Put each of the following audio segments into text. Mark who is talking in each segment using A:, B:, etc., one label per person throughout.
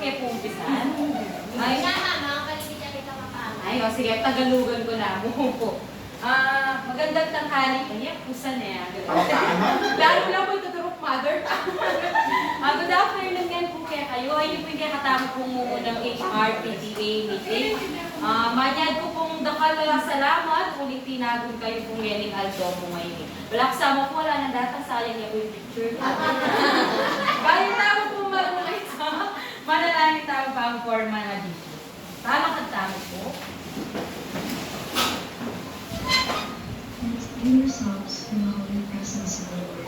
A: kaya po umpisan? Ay, o sige, Tagalugan ko na. Po. Magandang tanghali. Ay, pusa na yan. Lalo lang po ituturok mother. Good afternoon ngayon po kaya kayo. Ayun po yung katama pong ng HRPTA meeting. Manyad ko pong dakal salamat. Ulit tinagod kayo pong Yening Aldo po ngayon. Wala kasama po, wala nang data. Sayang niya po yung picture. Bayan tama po marulit sa manalangin tama pa ang forma na dito. Tama ka tama po.
B: In yourselves in the holy presence of the Lord.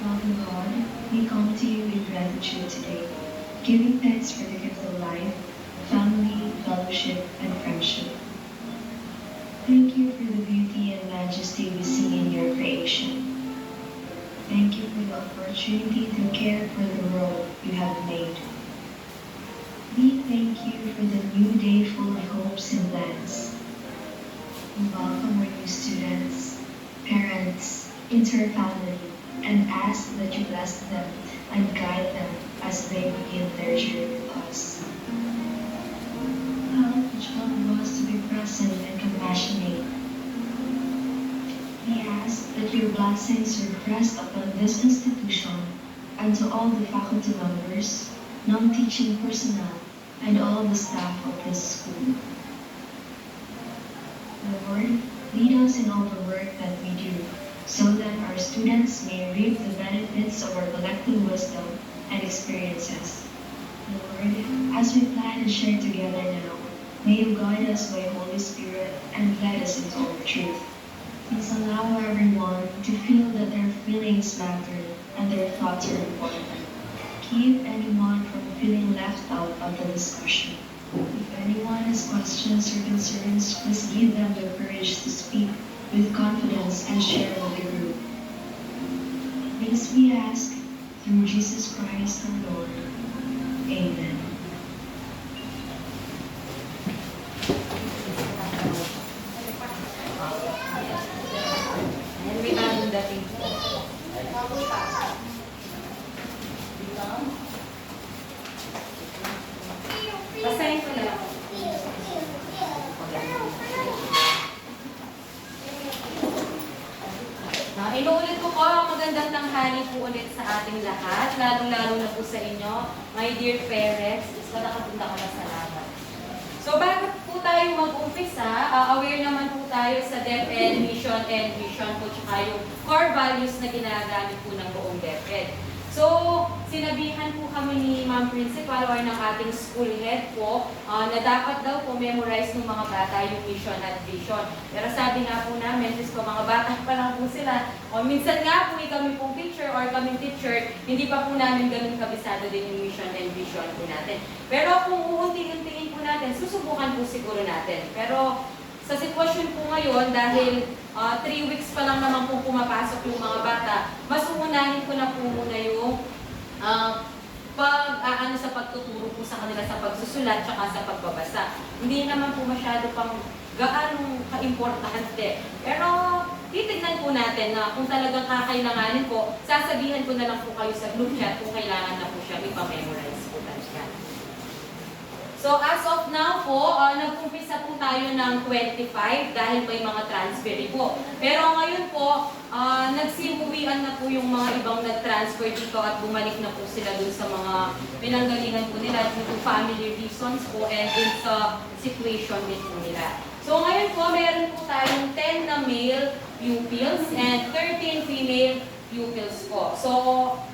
B: Loving God, we come to you with gratitude today, giving thanks for the gift of life, family, fellowship, and friendship. Thank you for the beauty and majesty we see in your creation. Thank you for the opportunity to care for the world you have made. We thank you for the new day full of hopes and plans. We welcome our new students, parents, into our family, and ask that you bless them and guide them as they begin their journey with us. Help each one of us to be present and compassionate. We ask that your blessings will rest upon this institution and to all the faculty members, non-teaching personnel, and all the staff of this school. Lord, lead us in all the work that we do, so that our students may reap the benefits of our collective wisdom and experiences. Lord, as we plan and share together now, may you guide us by Holy Spirit and guide us into all truth. Please allow everyone to feel that their feelings matter and their thoughts are important. Keep anyone from feeling left out of the discussion. If anyone has questions or concerns, please give them the courage to speak with confidence and share with the group. This we ask through Jesus Christ our Lord. Amen.
A: And may bagong dating po. Basahin ko na lang. Inuulit ko po, magandang tanghali po ulit sa ating lahat, lalong-lalo na po sa inyo, my dear parents. Nakapunta ka na salamat. So bago po tayo mag-umpisa, aware naman po tayo sa DepEd mission and vision po, tsaka yung core values na ginagamit po ng buong DepEd. So, sinabihan po kami ni Ma'am Principal or ng ating school head po na dapat daw po memorize ng mga bata yung mission at vision. Pero sabi nga po namin, ko mga bata pa lang po sila. O minsan nga po kami pong teacher or kaming teacher, hindi pa po namin ganun kabisado din yung mission and vision po natin. Pero kung uunti-untiin po natin, susubukan po siguro natin. Pero sa sitwasyon po ngayon, dahil 3 weeks pa lang naman po pumapasok yung mga bata, mas uunahin ko na po muna yung sa pagtuturo po sa kanila sa pagsusulat tsaka sa pagbabasa. Hindi naman po masyado pang gaanong ka-importante. Pero titignan po natin na kung talagang kakailanganin po, sasabihan ko na lang po kayo sa group chat kung kailangan na po siya ipamemorize po talaga. So as of now po, nag-umpisa po tayo ng 25 dahil may mga transfer po. Pero ngayon po, nagsimuwian na po yung mga ibang nag-transfer dito at bumalik na po sila dun sa mga pinanggalingan po nila due to family reasons po and din sa situation din po nila. So ngayon po, meron po tayong 10 na male pupils and 13 female pupils po. So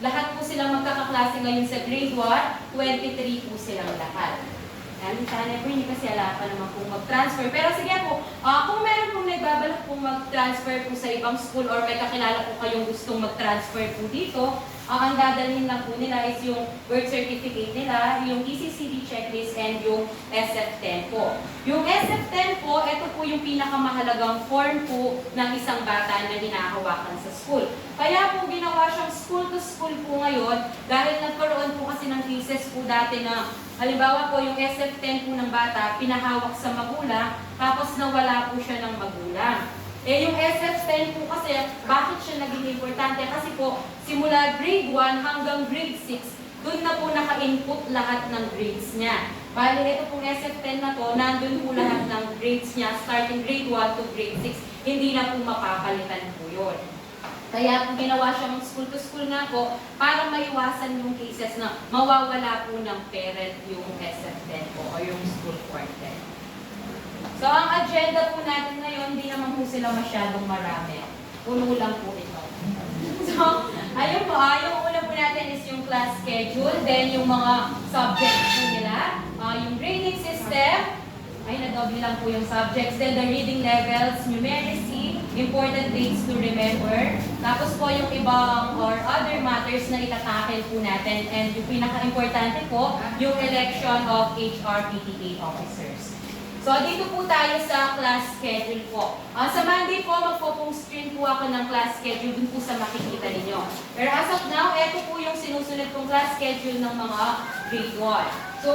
A: lahat po silang magkakaklase ngayon sa grade 1, 23 po silang lahat. Sana po hindi kasi ala pa naman pong mag-transfer. Pero sige po, kung meron pong nagbabalak pong mag-transfer po sa ibang school or may kakilala po kayong gustong mag-transfer po dito, ang dadalhin lang po nila is yung birth certificate nila, yung ECCD checklist, and yung SF10 po. Yung SF10 po, ito po yung pinakamahalagang form po ng isang bata na hinahawakan sa school. Kaya po ginawa siyang school to school po ngayon dahil nagkaroon po kasi ng cases po dati na halimbawa po, yung SF10 po ng bata, pinahawak sa magulang, tapos nawala po siya ng magulang. Yung SF10 po kasi, bakit siya naging importante? Kasi po, simula grade 1 hanggang grade 6, doon na po naka-input lahat ng grades niya. Bali, ito pong SF10 na to, nandun po lahat ng grades niya, starting grade 1 to grade 6. Hindi na po mapapalitan po yun. Kaya po ginawa siyang school-to-school nga po para maiwasan yung cases na mawawala po ng parent yung SF10 po o yung school quarter. So, ang agenda po natin ngayon, hindi naman po sila masyadong marami. Puno lang po ito. So, ayun po, yung una po natin is yung class schedule, then yung mga subjects po nila, yung grading system, ay nadoble lang po yung subjects, then the reading levels, numeracy, important dates to remember, tapos po yung ibang or other matters na itatakil po natin, and yung pinaka-importante po, yung election of HRPTA officers. So, dito po tayo sa class schedule po. Sa Monday po, magpo-post screen po ako ng class schedule dun po sa makikita ninyo. Pero as of now, ito po yung sinusunod kong class schedule ng mga grade 1. So,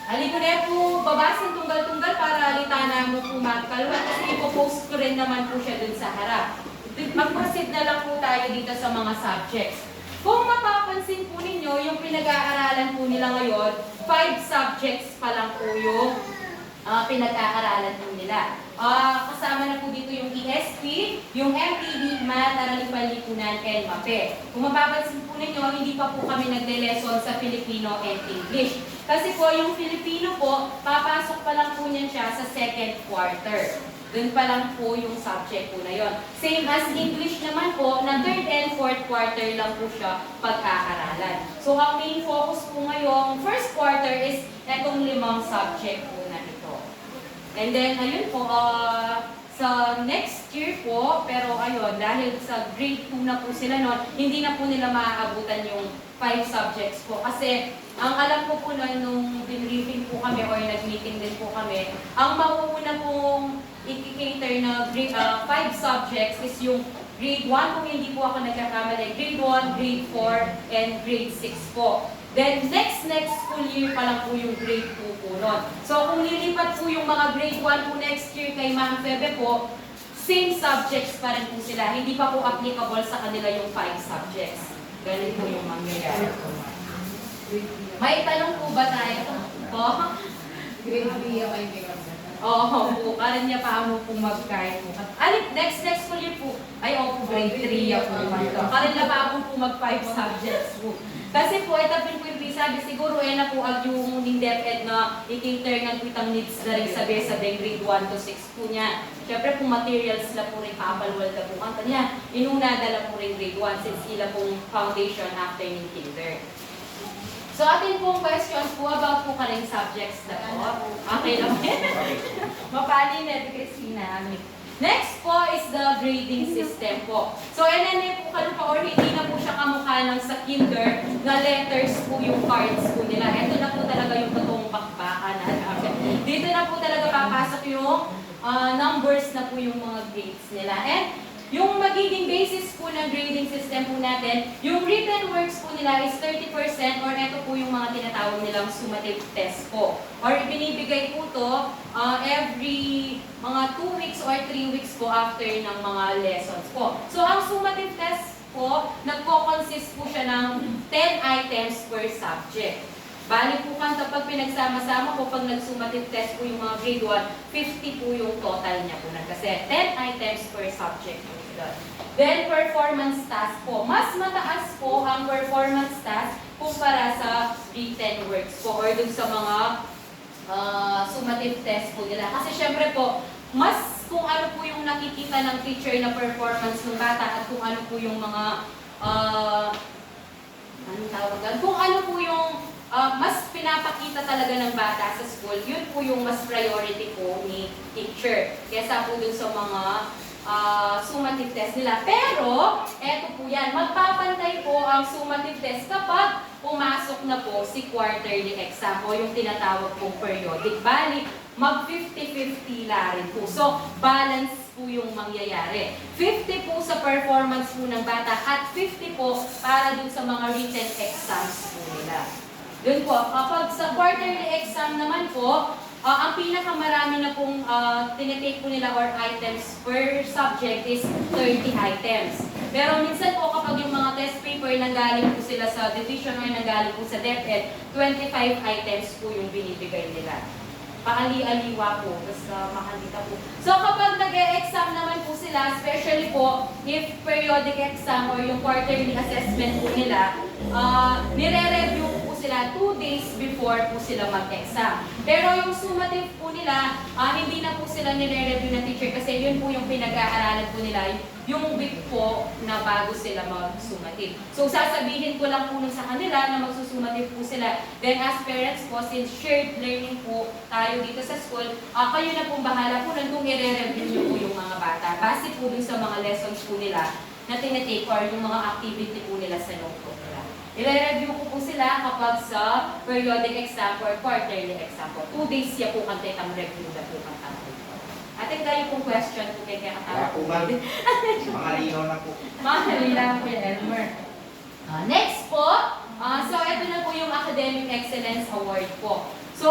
A: halika na po, babasin tunggal-tunggal para litana mo po magkaluhan kasi ipopost ko rin naman po siya dun sa harap. Mag-proceed na lang po tayo dito sa mga subjects. Kung mapapansin po ninyo, yung pinag-aaralan po nila ngayon, 5 subjects pa lang po yung pinag-aaralan po nila. Kasama na po dito yung ESP, yung MPD, Math, Aralipal, Lipunan, and MAPE. Kung mapapansin po ninyo, hindi pa po kami nagle-lesson sa Filipino and English. Kasi po yung Filipino po, papasok pa lang po niyan siya sa second quarter. Doon pa lang po yung subject po na yon. Same as English naman po, na third and fourth quarter lang po siya pag-aaralan. So ang main focus po ngayong first quarter is etong 5 subject po na ito. And then, ayun po, sa next year po, pero ayun, dahil sa grade 2 na po sila noon, hindi na po nila maaabutan yung 5 subjects po. Kasi, ang alam ko po na nung binriefing po kami or nag-meeting din po kami, ang mauuna pong i-cater na 5 subjects is yung grade 1, kung hindi po ako nagkakamali, grade 1, grade 4, and grade 6 po. Then, next school year pa lang po yung grade 2 po nun. So, kung lilipat po yung mga grade 1 po next year kay Ma'am Febe po, same subjects pa rin po sila. Hindi pa po applicable sa kanila yung 5 subjects. Ganun po yung mangyayari po. May tanong po ba tayo? Po?
C: Grade 3 ako yung may
A: Oo po. Kala niya paano po mag-guide po. Next school year po, ay po, grade 3 ako naman to. Kala niya paano po mag-5 subjects po. Kasi po, ito po yung sabi, siguro na po ang yung muning DepEd na i-cater ng kitang needs na rin sabi grade 1 to 6 po niya. Siyempre po materials na po rin kapalwal na po kanta niya. Inuna dala po rin grade 1 since sila pong foundation after ng kinder. So atin pong questions po about po karing subjects na po. Okay lang. Mapali na, Christina. Next po is the grading system po. So, NNA po kalupa or hindi na po siya kamukha ng sa kinder na letters po yung cards po nila. Ito na po talaga yung totoong bakbakan natin. Dito na po talaga papasok yung numbers na po yung mga grades nila. And yung magiging basis po ng grading system po natin, yung written works po nila is 30% or ito po yung mga tinatawag nilang summative test po. Or binibigay po to every mga 2 weeks or 3 weeks po after ng mga lessons po. So ang summative test po, nagko-consist po siya ng 10 items per subject. Bali po kapag pinagsama-sama po, pag nag-summative test po yung mga grade 1, 50 po yung total niya po. Kasi 10 items per subject po. Then, performance task po. Mas mataas po ang performance task kumpara sa written works po or dun sa mga summative test po nila. Kasi syempre po, mas kung ano po yung nakikita ng teacher na performance ng bata at kung ano po yung mga anong tawagan? Kung ano po yung mas pinapakita talaga ng bata sa school, yun po yung mas priority po ni teacher. Kesa po dun sa mga summative test nila. Pero, eto po yan, magpapantay po ang summative test kapag pumasok na po si quarterly exam o yung tinatawag pong periodic. Bali, mag 50-50 la rin po. So, balance po yung mangyayari. 50 po sa performance po ng bata at 50 po para dun sa mga written exams po nila. Dun po, kapag sa quarterly exam naman po, ang pinakamarami na pong tinitake po nila or items per subject is 30 items. Pero minsan po kapag kapag yung mga test paper nanggaling po sila sa division or nanggaling po sa DepEd, 25 items po yung binibigay nila. Paali-aliwa po, basta makakita po. So kapag nag-e-exam naman po sila, especially po if periodic exam or yung quarterly assessment po nila, nire-review po sila 2 days before po sila mag-exam. Pero yung summative po nila, hindi na po sila nire-review ng teacher kasi yun po yung pinag-aaralan po nila, yung week po na bago sila mag-summative. So sasabihin ko lang po nun sa kanila na magsusumative po sila. Then as parents po, since shared learning po tayo dito sa school, kayo na pong bahala po nun kung i-review nyo po yung mga bata. Base po dun sa mga lessons po nila na tinitake or yung mga activity po nila sa notebook nila. I-review ko po sila kapag sa periodic exam or quarterly exam po. 2 days siya po kantay ang review na po kantay. Ating kayo pong question po kay
D: Wala
A: kakatawa.
D: po ma'am. Mga linaw na po.
A: Mahalila po yung Elmer. Next po, so ito na po yung Academic Excellence Award po. So,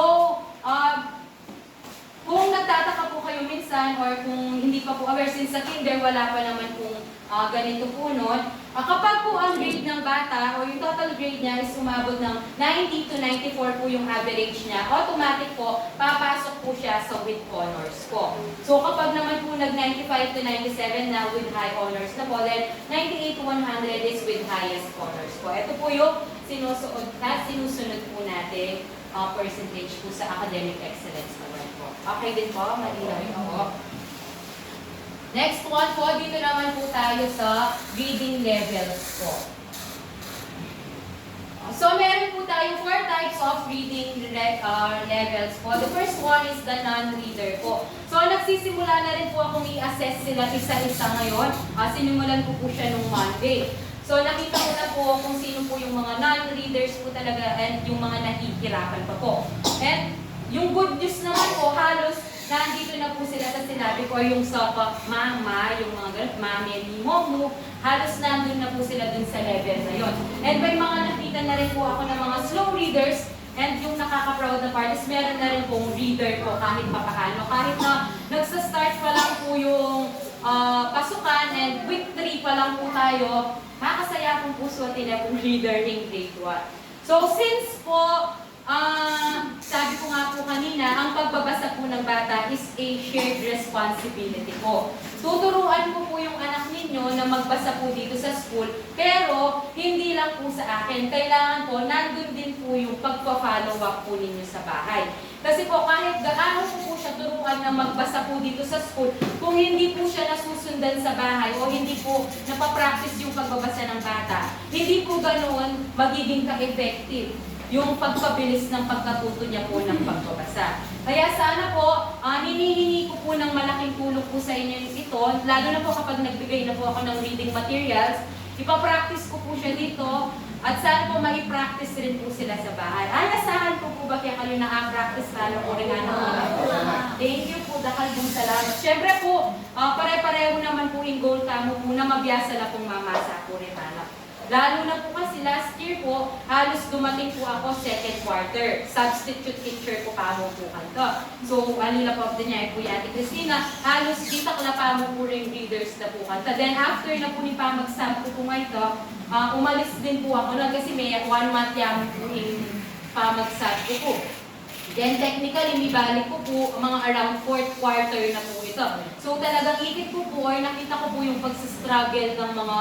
A: kung nagtataka po kayo minsan or kung hindi pa po aware, since sa kinder wala pa naman pong ganito po nun, kapag po ang grade ng bata o yung total grade niya is umabot ng 90 to 94 po yung average niya, automatic po, papasok po siya sa with honors po. So kapag naman po nag-95 to 97 na with high honors na po, then 98 to 100 is with highest honors po. Ito po yung sinusunod po natin percentage po sa Academic Excellence Award po. Okay din po, malinaw yun po. Next one po, dito naman po tayo sa reading levels po. So, meron po tayo 4 types of reading levels po. The first one is the non-reader po. So, nagsisimula na rin po akong i-assess sila isa-isa ngayon. Sinimulan ko po siya nung Monday. So, nakita ko na po kung sino po yung mga non-readers po talaga and yung mga nahihirapan pa po. And yung good news naman po, halos nandito na po sila sa sinabi ko, yung sa mama, yung mga ganun, mami, momo, halos nandun na po sila dun sa level na yon. And may mga nakita na rin po ako ng mga slow readers, and yung nakaka-proud na part is meron na rin pong reader po kahit papaano. Kahit na nagsa-start pa lang po yung pasukan and week 3 pa lang po tayo, makakasaya pong puso at ina pong reader in grade 1. So since po, sabi ko nga po kanina, ang pagbabasa po ng bata is a shared responsibility po. Tuturuan ko po yung anak ninyo na magbasa po dito sa school, pero hindi lang po sa akin. Kailangan po, nandun din po yung pagpa-follow up po ninyo sa bahay. Kasi po, kahit gaano po siya turuan na magbasa po dito sa school, kung hindi po siya nasusundan sa bahay o hindi po napapractice yung pagbabasa ng bata, hindi po ganoon magiging ka-effective yung pagpabilis ng pagkatuto niya po ng pagbabasa. Kaya sana po, hinihingi ko po ng malaking tulong po sa inyo ito, lalo na po kapag nagbigay na po ako ng reading materials, ipapractice ko po siya dito, at sana po mai-practice rin po sila sa bahay. Asahan po po ba kaya kayo na-practice lalo po rin anak ko? Thank you po, dakal pong salamat. Siyempre po, pare-pareho naman po yung goal tamo po na mabiyasa na pong mamasa po rin anak. Lalo na po kasi last year po, halos dumating po ako second quarter. Substitute teacher po kamo po kanto. So, alila po niya po yung Ate Christina, halos kita ko na pamo po rin readers na po kanta. Then after na po ni pamagsab ko po nga ito, umalis din po ako na kasi may 1 month yan po yung pamagsab ko po. Then technically, may balik ko po mga around 4th quarter na po ito. So talagang ikit ko po or nakita ko po yung pagsistruggle ng mga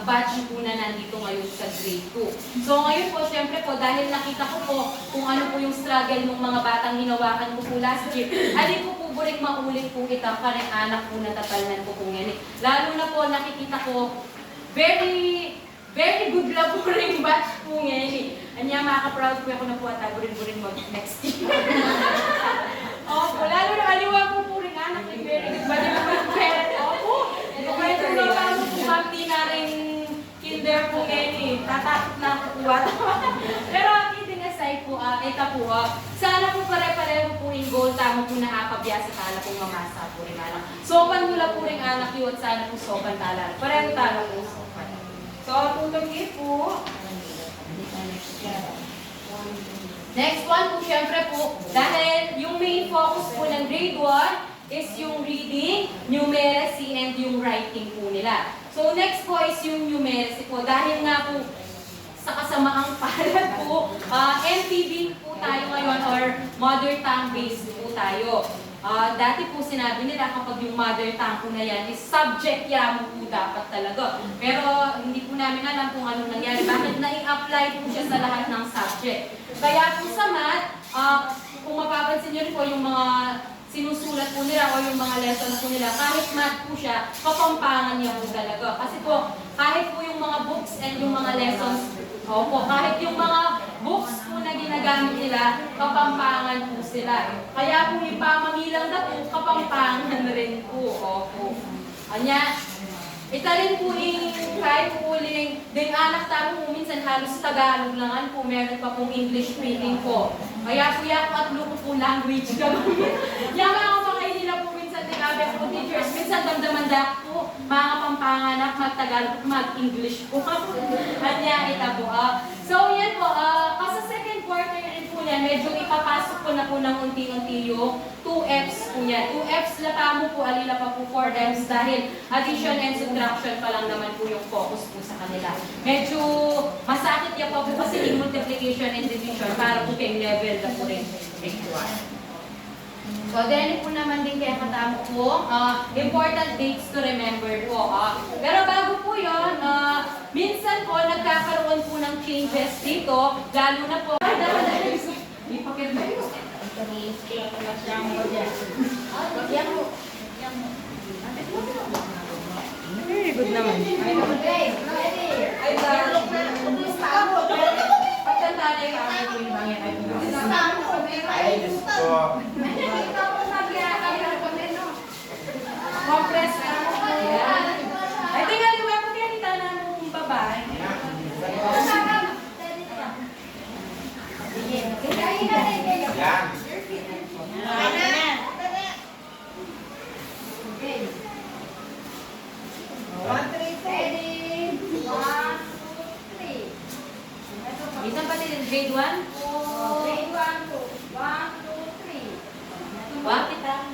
A: batch po na nandito ngayon sa grade 2. So ngayon po, syempre po, dahil nakita ko po kung ano po yung struggle ng mga batang hinawakan ko po last year, alin ko po burik maulit po ito, parang anak po natatalnan ko po ngayon. Lalo na po nakikita ko, very good lang po rin batch po ngayon. Anya, makaka-proud po ako na po at burin-burin mag next year. Opo, lalo na aliwa po rin anak. Very good ba din po yung parent? Opo, kwento na kamo po mami na rin kinder po ngayon. Tatakot na ako po. Pero kidding aside po, ito po, sana po pare-pareho po yung goal tamo po na apabiyasa tala pong mamasa po rin anak. Sopan mula po rin anak yun at sana po sopan tala. Pareho tala po sopan. So, tutuloy po. Next one po, syempre po, dahil yung main focus po ng grade 1 is yung reading, numeracy, and yung writing po nila. So next po is yung numeracy po. Dahil nga po sa kasamaang palad po, MTB po tayo ngayon or mother tongue based po tayo. Dati po sinabi nila kapag yung mother tongue po na yan is subject yan po dapat talaga. Pero hindi po namin alam kung ano nangyari. Bakit na-i-apply po siya sa lahat ng subject. Kaya po sa math, kung mapapansin nyo rin po yung mga sinusulat po nila o yung mga lessons po nila, kahit math po siya, kapampangan niya po talaga. Kasi po, kahit po yung mga books and yung mga lessons, opo, kahit yung mga books po na ginagamit nila, kapampangan po sila. Kaya po ipamamilang na po, kapampangan rin po. Opo. Anya, ita rin po kahit po uling, din anak tamo po minsan halos Tagalog langan po, meron pa pong English speaking po. Kaya po yan at luko po language gamit. Yan mga kapakain nila po minsan tinabi po teachers, minsan damdaman dak po, mga pampanganak, mag-Tagalog, mag-English po. Anya, ita po. So yan po, sa second quarter rin po yan, medyo ipapasok ko na po ng unti-unti yung 2Fs po yan. 2Fs lata mo po, alila pa po 4Fs dahil addition and subtraction pa lang naman po yung focus po sa kanila. Medyo masakit yan pa po kasi yung multiplication and division para po kayong level na po rin. So, then po naman din kaya katamo po, important dates to remember po. Pero bago po yun, minsan po nagkakaroon po ng changes dito, lalo na po, ipakit ba yun? Very good naman. Ay, pagkanta na yung aming po yung bangyan ay
D: Ay, Diyos ko.
A: compress na mo po yan. Ay, tingnan niyo po kaya nita na mong babae.
D: Yan.
A: Isang pati din, grade 1? Wakit ah.